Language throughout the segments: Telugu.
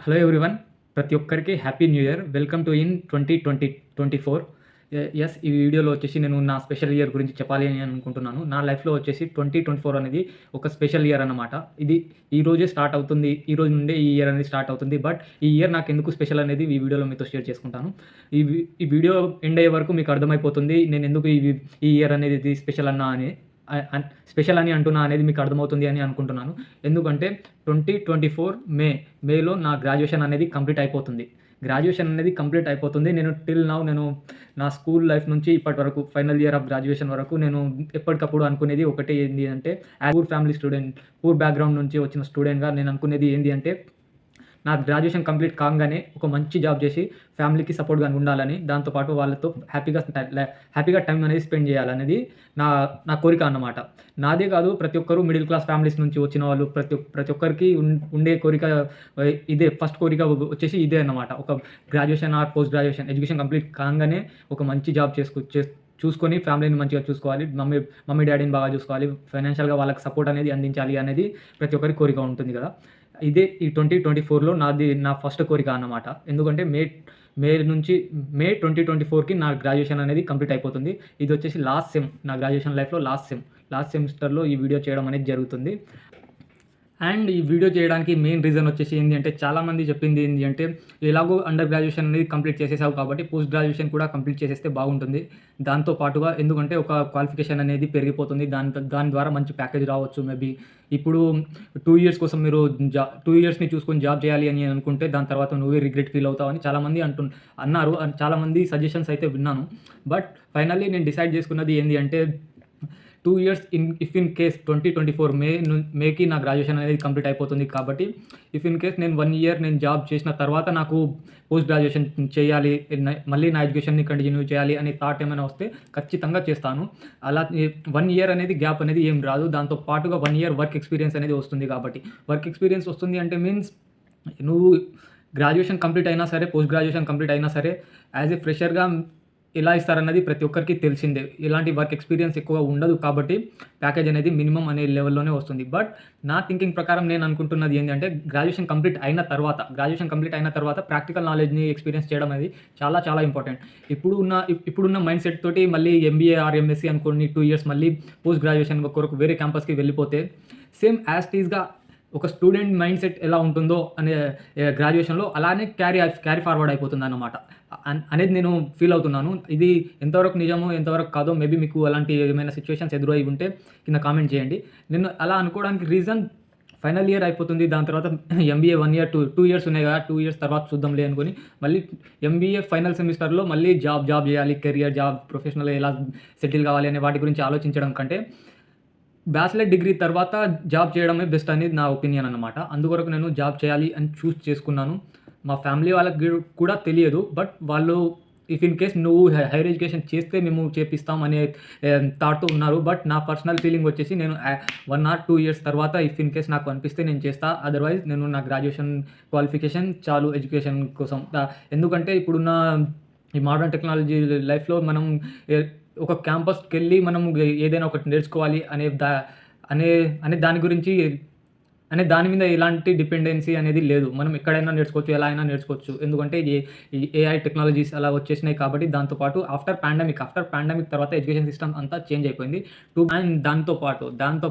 హలో ఎవ్రీవన్, ప్రతి ఒక్కరికి happy new year. Welcome to in 2024. ఈ వీడియోలో వచ్చేసి నేను నా స్పెషల్ ఇయర్ గురించి చెప్పాలి అని అనుకుంటున్నాను. నా లైఫ్‌లో వచ్చేసి 2024 అనేది ఒక స్పెషల్ ఇయర్ అన్నమాట. ఇది ఈ రోజే స్టార్ట్ అవుతుంది. ఈ రోజు నుండే ఈ ఇయర్ అనేది స్టార్ట్ అవుతుంది. బట్ ఈ ఇయర్ నాకెందుకు స్పెషల్ అనేది ఈ వీడియోలో మీతో షేర్ చేసుకుంటాను. ఈ వీడియో ఎండ్ అయ్యే వరకు మీకు అర్థమైపోతుంది నేను ఎందుకు ఈ ఇయర్ అనేది స్పెషల్ అన్నా అని. స్పెషల్ అని అంటున్నా అనేది మీకు అర్థమవుతుంది అని అనుకుంటున్నాను. ఎందుకంటే 2024 మేలో నా గ్రాడ్యుయేషన్ అనేది కంప్లీట్ అయిపోతుంది. నేను టిల్ నౌ నా స్కూల్ లైఫ్ నుంచి ఇప్పటి వరకు ఫైనల్ ఇయర్ ఆఫ్ గ్రాడ్యుయేషన్ వరకు నేను ఎప్పటికప్పుడు అనుకునేది ఒకటే ఏంది అంటే, పూర్ బ్యాక్‌గ్రౌండ్ నుంచి వచ్చిన స్టూడెంట్‌గా నేను అనుకునేది ఏంది అంటే, నా గ్రాడ్యుయేషన్ కంప్లీట్ కాగానే ఒక మంచి జాబ్ చేసి ఫ్యామిలీకి సపోర్ట్‌గా ఉండాలని, దాంతోపాటు వాళ్ళతో హ్యాపీగా టైం అనేది స్పెండ్ చేయాలనేది నా కోరిక అన్నమాట. నాదే కాదు, ప్రతి ఒక్కరు మిడిల్ క్లాస్ ఫ్యామిలీస్ నుంచి వచ్చిన వాళ్ళు ప్రతి ఒక్కరికి ఉండే కోరిక ఇదే. ఫస్ట్ కోరిక వచ్చేసి ఇదే అన్నమాట. ఒక graduation or post graduation education complete కాగానే ఒక మంచి జాబ్ చూసుకొని ఫ్యామిలీని మంచిగా చూసుకోవాలి. మమ్మీ డ్యాడీని బాగా చూసుకోవాలి. ఫైనాన్షియల్‌గా వాళ్ళకి సపోర్ట్ అనేది అందించాలి అనేది ప్రతి ఒక్కరి కోరిక ఉంటుంది కదా! ఇదే ఈ 2024లో నా ఫస్ట్ కోరిక అన్నమాట. ఎందుకంటే మే 2024కి నా గ్రాడ్యుయేషన్ అనేది కంప్లీట్ అయిపోతుంది. ఇది వచ్చేసి లాస్ట్ సెమ్. నా గ్రాడ్యుయేషన్ లైఫ్‌లో లాస్ట్ సెమిస్టర్‌లో ఈ వీడియో చేయడం అనేది జరుగుతుంది. అండ్ ఈ వీడియో చేయడానికి మెయిన్ రీజన్ వచ్చేసి ఏంది అంటే, చాలామంది చెప్పింది ఏంది అంటే, ఎలాగో అండర్ గ్రాడ్యుయేషన్ అనేది కంప్లీట్ చేసేసావు కాబట్టి పోస్ట్ గ్రాడ్యుయేషన్ కూడా కంప్లీట్ చేసేస్తే బాగుంటుంది. దాంతో పాటుగా ఎందుకంటే ఒక క్వాలిఫికేషన్ అనేది పెరిగిపోతుంది. దాని ద్వారా మంచి ప్యాకేజ్ రావచ్చు మేబీ. ఇప్పుడు 2 ఇయర్స్ కోసం మీరు 2 ఇయర్స్‌ని చూసుకొని జాబ్ చేయాలి అని అనుకుంటే దాని తర్వాత నువ్వే రిగ్రెట్ ఫీల్ అవుతావని చాలామంది అన్నారు. చాలామంది సజెషన్స్ అయితే విన్నాను. బట్ ఫైనల్లీ నేను డిసైడ్ చేసుకున్నది ఏంది అంటే, 2 ఇయర్స్ ఇన్ కేస్ 2024 మేకి నా గ్రాడ్యుయేషన్ అనేది కంప్లీట్ అయిపోతుంది కాబట్టి, ఇన్ కేస్ నేను 1 ఇయర్ జాబ్ చేసిన తర్వాత నాకు పోస్ట్ గ్రాడ్యుయేషన్ చేయాలి, మళ్ళీ నా ఎడ్యుకేషన్‌ని కంటిన్యూ చేయాలి అనే థాట్ ఏమైనా వస్తే ఖచ్చితంగా చేస్తాను. అలా 1 ఇయర్ అనేది గ్యాప్ అనేది ఏం రాదు. దాంతో పాటుగా 1 ఇయర్ వర్క్ ఎక్స్పీరియన్స్ అనేది వస్తుంది కాబట్టి, వర్క్ ఎక్స్పీరియన్స్ వస్తుంది అంటే మీన్స్ నువ్వు గ్రాడ్యుయేషన్ కంప్లీట్ అయినా సరే, పోస్ట్ గ్రాడ్యుయేషన్ కంప్లీట్ అయినా సరే, యాజ్ ఏ ఫ్రెషర్‌గా ఎలా ఇస్తారన్నది ప్రతి ఒక్కరికి తెలిసిందే. ఎలాంటి వర్క్ ఎక్స్పీరియన్స్ ఎక్కువ ఉండదు కాబట్టి ప్యాకేజ్ అనేది మినిమమ్ అనే లెవెల్‌లోనే వస్తుంది. బట్ నా థింకింగ్ ప్రకారం నేను అనుకుంటున్నది ఏంటంటే, గ్రాడ్యుయేషన్ కంప్లీట్ అయిన తర్వాత ప్రాక్టికల్ నాలెడ్జ్‌ని ఎక్స్పీరియన్స్ చేయడం అనేది చాలా చాలా ఇంపార్టెంట్. ఇప్పుడున్న మైండ్ సెట్ తోటి మళ్ళీ ఎంబీఏ ఆర్ ఎంఎస్సీ అనుకోని 2 ఇయర్స్ మళ్ళీ పోస్ట్ గ్రాడ్యుయేషన్ కొరకు వేరే క్యాంపస్‌కి వెళ్ళిపోతే సేమ్ యాజ్ టీజ్‌గా ఒక స్టూడెంట్ మైండ్ సెట్ ఎలా ఉంటుందో అనే గ్రాడ్యుయేషన్‌లో అలానే క్యారీ ఫార్వర్డ్ అయిపోతుందన్నమాట అనేది నేను ఫీల్ అవుతున్నాను. ఇది ఎంతవరకు నిజమో, ఎంతవరకు కాదో మేబీ మీకు అలాంటి ఏమైనా సిట్యుయేషన్స్ ఎదురై ఉంటే కింద కామెంట్ చేయండి. నేను అలా అనుకోవడానికి రీజన్, ఫైనల్ ఇయర్ అయిపోతుంది. దాని తర్వాత ఎంబీఏ 1 ఇయర్ 2 ఇయర్స్ ఉన్నాయి కదా! 2 ఇయర్స్ తర్వాత చూద్దాంలే అనుకోని మళ్ళీ ఎంబీఏ ఫైనల్ సెమిస్టర్‌లో మళ్ళీ జాబ్ చేయాలి, కెరియర్ ప్రొఫెషనల్‌గా ఎలా సెటిల్ కావాలి అనే వాటి గురించి ఆలోచించడం కంటే, బ్యాచిలర్ డిగ్రీ తర్వాత జాబ్ చేయడమే బెస్ట్ అనేది నా ఒపీనియన్ అన్నమాట. అందువరకు నేను జాబ్ చేయాలి అని చేసుకున్నాను. మా ఫ్యామిలీ వాళ్ళకి కూడా తెలియదు. బట్ వాళ్ళు ఇన్ కేస్ నువ్వు హైయర్ ఎడ్యుకేషన్ చేస్తే మేము చేపిస్తాం అనే థాట్‌తో ఉన్నారు. బట్ నా పర్సనల్ ఫీలింగ్ వచ్చేసి నేను 1 ఆర్ 2 ఇయర్స్ తర్వాత ఇన్ కేస్ నాకు అనిపిస్తే నేను చేస్తా. అదర్‌వైజ్ నేను నా గ్రాడ్యుయేషన్ క్వాలిఫికేషన్ చాలు ఎడ్యుకేషన్ కోసం. ఎందుకంటే ఇప్పుడున్న ఈ మోడర్న్ టెక్నాలజీ లైఫ్‌లో మనం ఒక క్యాంపస్‌కెళ్ళి మనం ఏదైనా ఒకటి నేర్చుకోవాలి అనే దాని మీద ఎలాంటి డిపెండెన్సీ అనేది లేదు. మనం ఎక్కడైనా నేర్చుకోవచ్చు, ఎలా అయినా నేర్చుకోవచ్చు. ఎందుకంటే ఈ ఏఐ టెక్నాలజీస్ అలా వచ్చేసినాయి కాబట్టి. దాంతో పాటు ఆఫ్టర్ పాండమిక్ తర్వాత ఎడ్యుకేషన్ సిస్టమ్ అంతా చేంజ్ అయిపోయింది. అండ్ దాంతో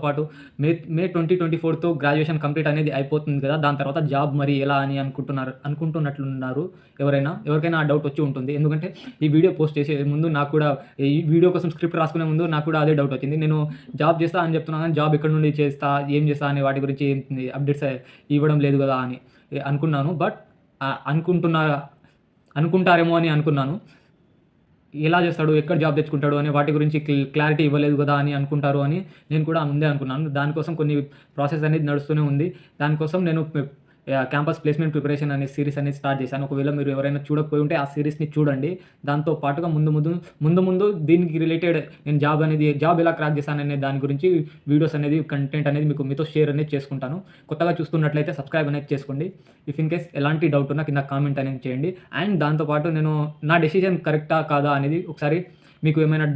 పాటు మే 2024తో గ్రాడ్యుయేషన్ కంప్లీట్ అనేది అయిపోతుంది కదా! దాని తర్వాత జాబ్ మరి ఎలా అని అనుకుంటున్నట్లున్నారు ఎవరికైనా ఆ డౌట్ వచ్చి ఉంటుంది. ఎందుకంటే ఈ వీడియో పోస్ట్ చేసే ముందు నాకు కూడా, ఈ వీడియో కోసం స్క్రిప్ట్ రాసుకునే ముందు నాకు కూడా అదే డౌట్ వచ్చింది. నేను జాబ్ చేస్తా అని చెప్తున్నా కానీ జాబ్ ఎక్కడి నుండి చేస్తా, ఏం చేస్తా అనే వాటి గురించి అప్డేట్స్ ఇవ్వడం లేదు కదా అని అనుకున్నాను. బట్ అనుకుంటారేమో అని అనుకున్నాను. ఎలా చేస్తాడు, ఎక్కడ జాబ్ తెచ్చుకుంటాడు అనే వాటి గురించి క్లారిటీ ఇవ్వలేదు కదా అని అనుకుంటారు అని నేను కూడా ముందే అనుకున్నాను. దానికోసం కొన్ని ప్రాసెస్ అనేది నడుస్తూనే ఉంది. దానికోసం నేను క్యాంపస్ ప్లేస్‌మెంట్ ప్రిపరేషన్ అనే సీరీస్ అనేది స్టార్ట్ చేశాను. ఒకవేళ మీరు ఎవరైనా చూడకపోయి ఉంటే ఆ సీరీస్‌ని చూడండి. దాంతో పాటుగా ముందు దీనికి రిలేటెడ్ నేను జాబ్ ఎలా క్రాక్ చేశాననే దాని గురించి వీడియోస్ అనేది, కంటెంట్ అనేది మీతో షేర్ అనేది చేసుకుంటాను. కొత్తగా చూస్తున్నట్లయితే సబ్స్క్రైబ్ అనేది చేసుకోండి. ఇన్ కేస్ ఎలాంటి డౌట్ ఉన్నా కింద కామెంట్ అనేది చేయండి. అండ్ దాంతో పాటు నేను నా డెసిషన్ కరెక్టా కాదా అనేది ఒకసారి మీకు ఏమైనా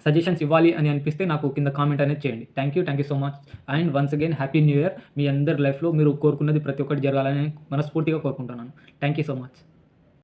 సజెషన్స్ ఇవ్వాలి అని అనిపిస్తే నాకు కింద కామెంట్ అనేది చేయండి. Thank you so much. And once again happy new year. మీ అందరి లైఫ్‌లో మీరు కోరుకున్నది ప్రతి ఒక్కటి జరగాలని మనస్ఫూర్తిగా కోరుకుంటున్నాను. Thank you so much.